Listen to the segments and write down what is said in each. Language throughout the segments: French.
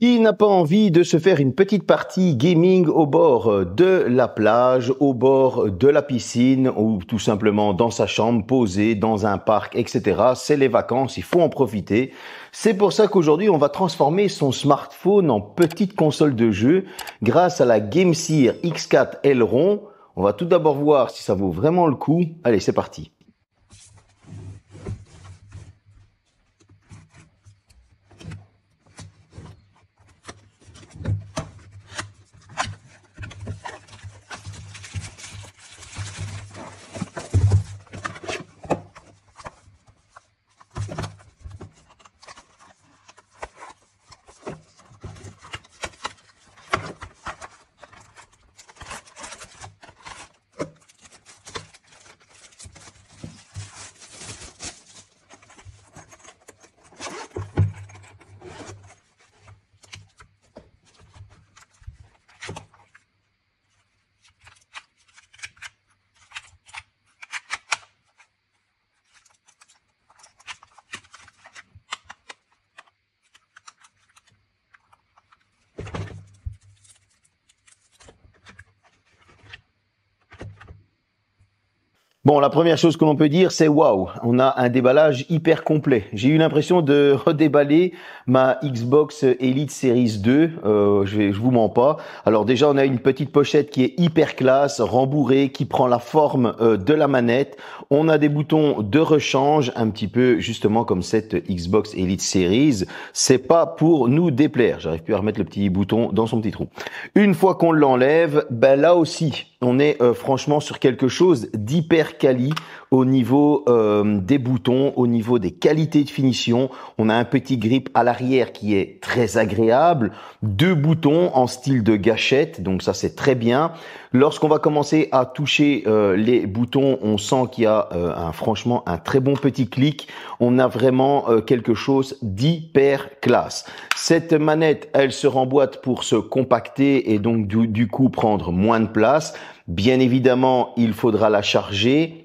Qui n'a pas envie de se faire une petite partie gaming au bord de la plage, au bord de la piscine ou tout simplement dans sa chambre, posé dans un parc, etc. C'est les vacances, il faut en profiter. C'est pour ça qu'aujourd'hui, on va transformer son smartphone en petite console de jeu grâce à la GameSeer X4 Aileron. On va tout d'abord voir si ça vaut vraiment le coup. Allez, c'est parti. Bon, la première chose que l'on peut dire, c'est waouh, on a un déballage hyper complet. J'ai eu l'impression de redéballer ma Xbox Elite Series 2. Je vous mens pas. Alors déjà, on a une petite pochette qui est hyper classe, rembourrée, qui prend la forme de la manette. On a des boutons de rechange, un petit peu justement comme cette Xbox Elite Series. C'est pas pour nous déplaire. J'arrive plus à remettre le petit bouton dans son petit trou. Une fois qu'on l'enlève, ben là aussi, on est franchement sur quelque chose d'hyper quali au niveau des boutons, au niveau des qualités de finition. On a un petit grip à l'arrière qui est très agréable, deux boutons en style de gâchette, donc ça c'est très bien. Lorsqu'on va commencer à toucher les boutons, on sent qu'il y a franchement un très bon petit clic. On a vraiment quelque chose d'hyper classe. Cette manette, elle se remboîte pour se compacter et donc du coup prendre moins de place. Bien évidemment, il faudra la charger.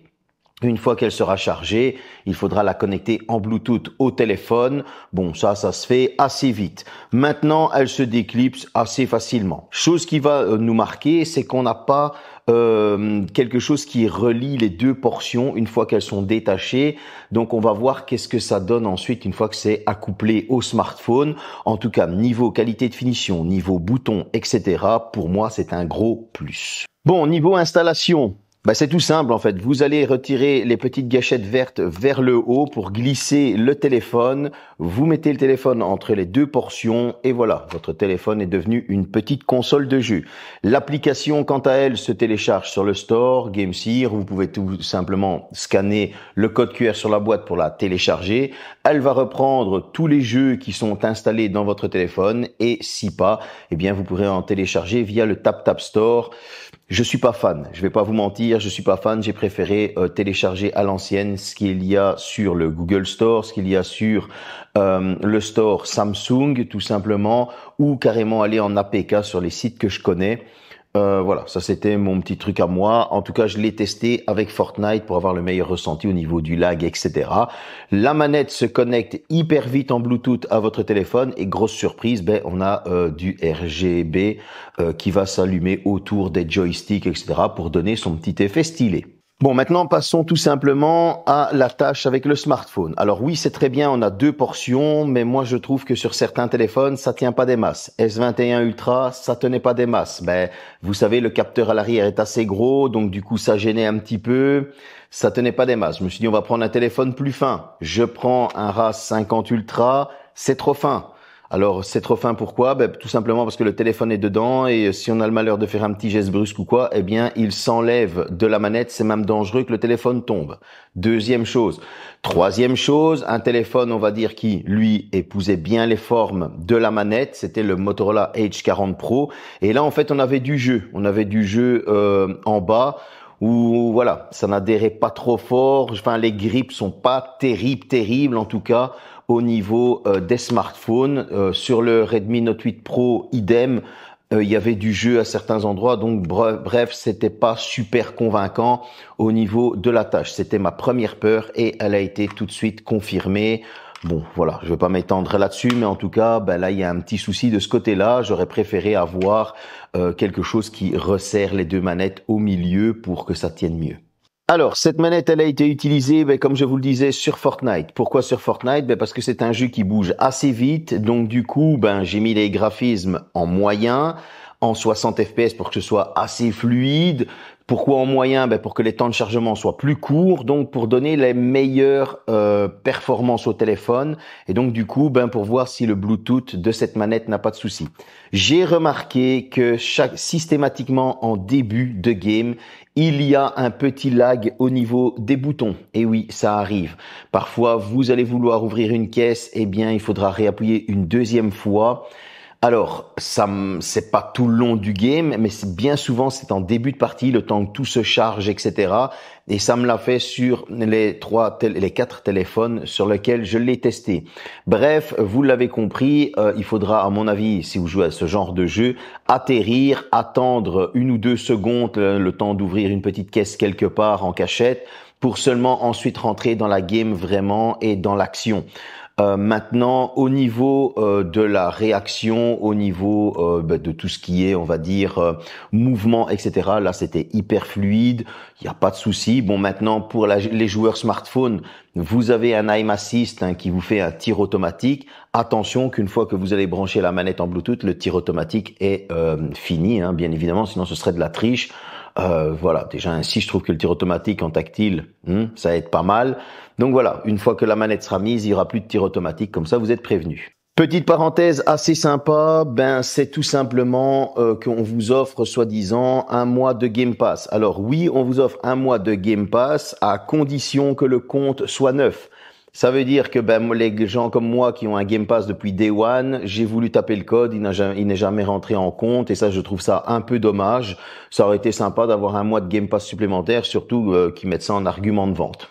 Une fois qu'elle sera chargée, il faudra la connecter en Bluetooth au téléphone. Bon, ça se fait assez vite. Maintenant, elle se déclipse assez facilement. Chose qui va nous marquer, c'est qu'on n'a pas quelque chose qui relie les deux portions une fois qu'elles sont détachées. Donc, on va voir qu'est-ce que ça donne ensuite une fois que c'est accouplé au smartphone. En tout cas, niveau qualité de finition, niveau bouton, etc. Pour moi, c'est un gros plus. Bon, niveau installation. C'est tout simple en fait. Vous allez retirer les petites gâchettes vertes vers le haut pour glisser le téléphone. Vous mettez le téléphone entre les deux portions et voilà, votre téléphone est devenu une petite console de jeu. L'application, quant à elle, se télécharge sur le store GameSeer. Vous pouvez tout simplement scanner le code QR sur la boîte pour la télécharger. Elle va reprendre tous les jeux qui sont installés dans votre téléphone et si pas, eh bien vous pourrez en télécharger via le TapTap Store. Je suis pas fan, je vais pas vous mentir, je suis pas fan, j'ai préféré télécharger à l'ancienne ce qu'il y a sur le Google Store, ce qu'il y a sur le store Samsung tout simplement, ou carrément aller en APK sur les sites que je connais. Voilà, ça c'était mon petit truc à moi. En tout cas, je l'ai testé avec Fortnite pour avoir le meilleur ressenti au niveau du lag, etc. La manette se connecte hyper vite en Bluetooth à votre téléphone et grosse surprise, on a du RGB qui va s'allumer autour des joysticks, etc. pour donner son petit effet stylé. Bon, maintenant, passons tout simplement à la tâche avec le smartphone. Alors oui, c'est très bien, on a deux portions, mais moi, je trouve que sur certains téléphones, ça tient pas des masses. S21 Ultra, ça tenait pas des masses. Vous savez, le capteur à l'arrière est assez gros, donc du coup, ça gênait un petit peu. Ça tenait pas des masses. Je me suis dit, on va prendre un téléphone plus fin. Je prends un RAS 50 Ultra, c'est trop fin. Alors, c'est trop fin, pourquoi? Tout simplement parce que le téléphone est dedans et si on a le malheur de faire un petit geste brusque ou quoi, eh bien, il s'enlève de la manette. C'est même dangereux que le téléphone tombe. Deuxième chose. Troisième chose, un téléphone, on va dire, qui, lui, épousait bien les formes de la manette. C'était le Motorola H40 Pro. Et là, en fait, on avait du jeu. On avait du jeu en bas où, voilà, ça n'adhérait pas trop fort. Enfin, les grips sont pas terribles, en tout cas au niveau des smartphones. Sur le Redmi Note 8 Pro, idem, il y avait du jeu à certains endroits, donc bref, c'était pas super convaincant au niveau de la tâche. C'était ma première peur et elle a été tout de suite confirmée. Bon, voilà, je vais pas m'étendre là-dessus, mais en tout cas, ben là, il y a un petit souci de ce côté-là. J'aurais préféré avoir quelque chose qui resserre les deux manettes au milieu pour que ça tienne mieux. Alors, cette manette, elle a été utilisée, ben, comme je vous le disais, sur Fortnite. Pourquoi sur Fortnite? Ben, parce que c'est un jeu qui bouge assez vite. Donc, du coup, ben, j'ai mis les graphismes en moyen, en 60 FPS pour que ce soit assez fluide. Pourquoi en moyen? Ben, pour que les temps de chargement soient plus courts. Donc, pour donner les meilleures performances au téléphone. Et donc, du coup, ben, pour voir si le Bluetooth de cette manette n'a pas de souci. J'ai remarqué que systématiquement en début de game, il y a un petit lag au niveau des boutons. Et oui, ça arrive. Parfois, vous allez vouloir ouvrir une caisse, eh bien, il faudra réappuyer une deuxième fois. Alors, c'est pas tout le long du game, mais bien souvent, c'est en début de partie, le temps que tout se charge, etc. Et ça me l'a fait sur les 4 téléphones sur lesquels je l'ai testé. Bref, vous l'avez compris, il faudra, à mon avis, si vous jouez à ce genre de jeu, atterrir, attendre 1 ou 2 secondes, le temps d'ouvrir une petite caisse quelque part en cachette, pour seulement ensuite rentrer dans la game vraiment et dans l'action. Maintenant, au niveau de la réaction, au niveau de tout ce qui est, on va dire, mouvement, etc., là, c'était hyper fluide, il n'y a pas de souci. Bon, maintenant, pour les joueurs smartphones, vous avez un aim assist qui vous fait un tir automatique. Attention qu'une fois que vous allez brancher la manette en Bluetooth, le tir automatique est fini, bien évidemment, sinon ce serait de la triche. Voilà, déjà ainsi, je trouve que le tir automatique en tactile, ça aide pas mal. Donc voilà, une fois que la manette sera mise, il y aura plus de tir automatique, comme ça vous êtes prévenus. Petite parenthèse assez sympa, c'est tout simplement qu'on vous offre soi-disant 1 mois de Game Pass. Alors oui, on vous offre 1 mois de Game Pass à condition que le compte soit neuf. Ça veut dire que les gens comme moi qui ont un Game Pass depuis Day One, j'ai voulu taper le code, il n'est jamais rentré en compte et ça je trouve ça un peu dommage. Ça aurait été sympa d'avoir 1 mois de Game Pass supplémentaire, surtout qu'ils mettent ça en argument de vente.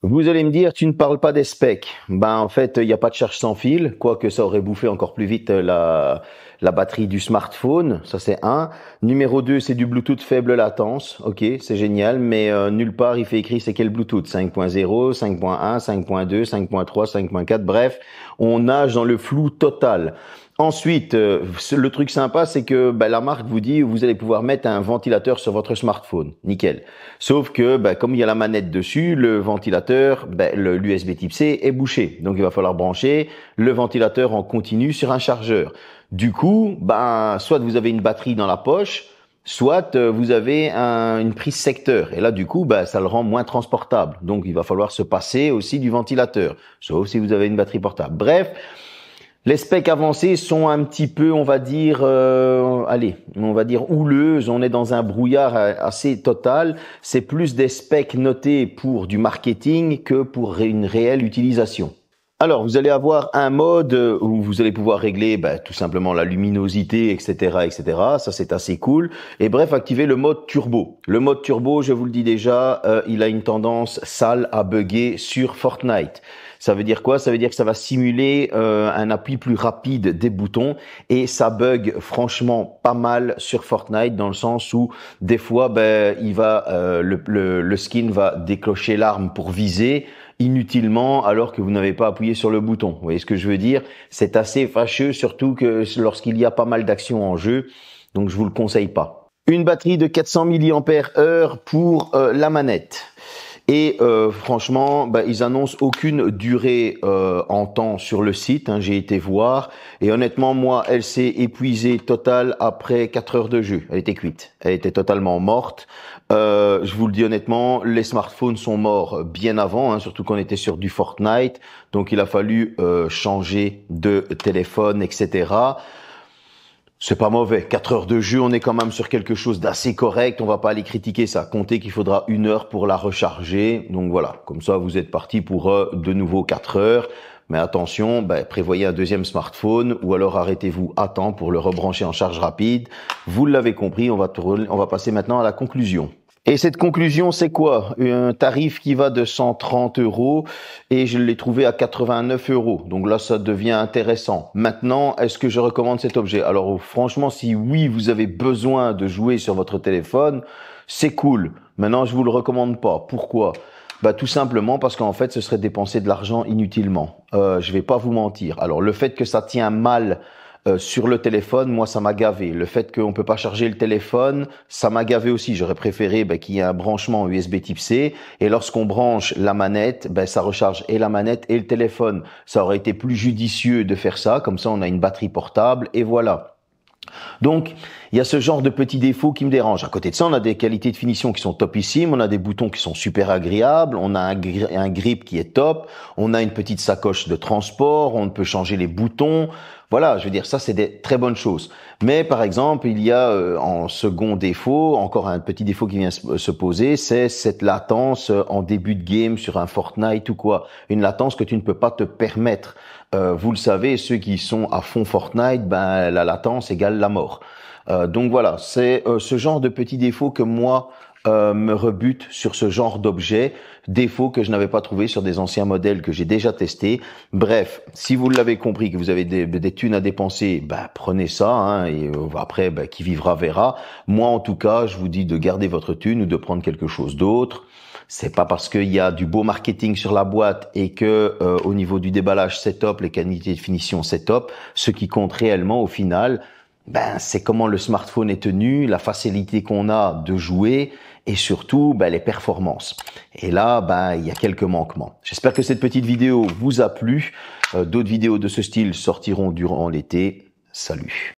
Vous allez me dire, tu ne parles pas des specs. En fait, il n'y a pas de charge sans fil, quoique ça aurait bouffé encore plus vite la batterie du smartphone. Ça, c'est un. Numéro 2, c'est du Bluetooth faible latence. Ok, c'est génial, mais nulle part il fait écrit c'est quel Bluetooth. 5.0, 5.1, 5.2, 5.3, 5.4. Bref, on nage dans le flou total. Ensuite, le truc sympa, c'est que la marque vous dit vous allez pouvoir mettre un ventilateur sur votre smartphone. Nickel. Sauf que comme il y a la manette dessus, le ventilateur, l'USB type C est bouché. Donc il va falloir brancher le ventilateur en continu sur un chargeur. Du coup, soit vous avez une batterie dans la poche, soit vous avez une prise secteur. Et là, du coup, ça le rend moins transportable. Donc il va falloir se passer aussi du ventilateur, sauf si vous avez une batterie portable. Bref. Les specs avancés sont un petit peu, on va dire houleuses. On est dans un brouillard assez total. C'est plus des specs notés pour du marketing que pour une réelle utilisation. Alors, vous allez avoir un mode où vous allez pouvoir régler tout simplement la luminosité, etc., etc. Ça, c'est assez cool. Et bref, activer le mode turbo. Le mode turbo, je vous le dis déjà, il a une tendance sale à bugger sur Fortnite. Ça veut dire quoi? Ça veut dire que ça va simuler un appui plus rapide des boutons et ça bug franchement pas mal sur Fortnite dans le sens où des fois le skin va déclencher l'arme pour viser inutilement alors que vous n'avez pas appuyé sur le bouton. Vous voyez ce que je veux dire? C'est assez fâcheux, surtout que lorsqu'il y a pas mal d'actions en jeu. Donc je vous le conseille pas. Une batterie de 400 mAh pour la manette. Et franchement, ils annoncent aucune durée en temps sur le site. J'ai été voir et honnêtement, moi, elle s'est épuisée totale après 4 heures de jeu. Elle était cuite, elle était totalement morte. Je vous le dis honnêtement, les smartphones sont morts bien avant, surtout qu'on était sur du Fortnite. Donc il a fallu changer de téléphone, etc. C'est pas mauvais. 4 heures de jeu, on est quand même sur quelque chose d'assez correct. On va pas aller critiquer ça. Comptez qu'il faudra 1 heure pour la recharger. Donc voilà. Comme ça, vous êtes parti pour de nouveau 4 heures. Mais attention, prévoyez un deuxième smartphone ou alors arrêtez-vous à temps pour le rebrancher en charge rapide. Vous l'avez compris. On va passer maintenant à la conclusion. Et cette conclusion, c'est quoi? Un tarif qui va de 130 € et je l'ai trouvé à 89 €. Donc là, ça devient intéressant. Maintenant, est-ce que je recommande cet objet? Alors franchement, si oui, vous avez besoin de jouer sur votre téléphone, c'est cool. Maintenant, je vous le recommande pas. Pourquoi? Bah tout simplement parce qu'en fait ce serait dépenser de l'argent inutilement. Je vais pas vous mentir. Alors le fait que ça tient mal sur le téléphone, moi ça m'a gavé. Le fait qu'on peut pas charger le téléphone, ça m'a gavé aussi. J'aurais préféré qu'il y ait un branchement USB type C et lorsqu'on branche la manette, ça recharge et la manette et le téléphone. Ça aurait été plus judicieux de faire ça, comme ça on a une batterie portable et voilà. Donc, il y a ce genre de petits défauts qui me dérangent. À côté de ça, on a des qualités de finition qui sont topissimes, on a des boutons qui sont super agréables, on a un grip qui est top, on a une petite sacoche de transport, on peut changer les boutons. Voilà, je veux dire, ça c'est des très bonnes choses. Mais par exemple, il y a en second défaut, encore un petit défaut qui vient se poser, c'est cette latence en début de game sur un Fortnite ou quoi. Une latence que tu ne peux pas te permettre. Vous le savez, ceux qui sont à fond Fortnite, la latence égale la mort. Donc voilà, c'est ce genre de petits défauts que moi me rebute sur ce genre d'objet, défauts que je n'avais pas trouvé sur des anciens modèles que j'ai déjà testés. Bref, si vous l'avez compris, que vous avez des thunes à dépenser, prenez ça, hein, et après, qui vivra verra. Moi, en tout cas, je vous dis de garder votre thune ou de prendre quelque chose d'autre. C'est pas parce qu'il y a du beau marketing sur la boîte et que au niveau du déballage c'est top, les qualités de finition c'est top. Ce qui compte réellement au final, c'est comment le smartphone est tenu, la facilité qu'on a de jouer et surtout les performances. Et là, il y a quelques manquements. J'espère que cette petite vidéo vous a plu. D'autres vidéos de ce style sortiront durant l'été. Salut.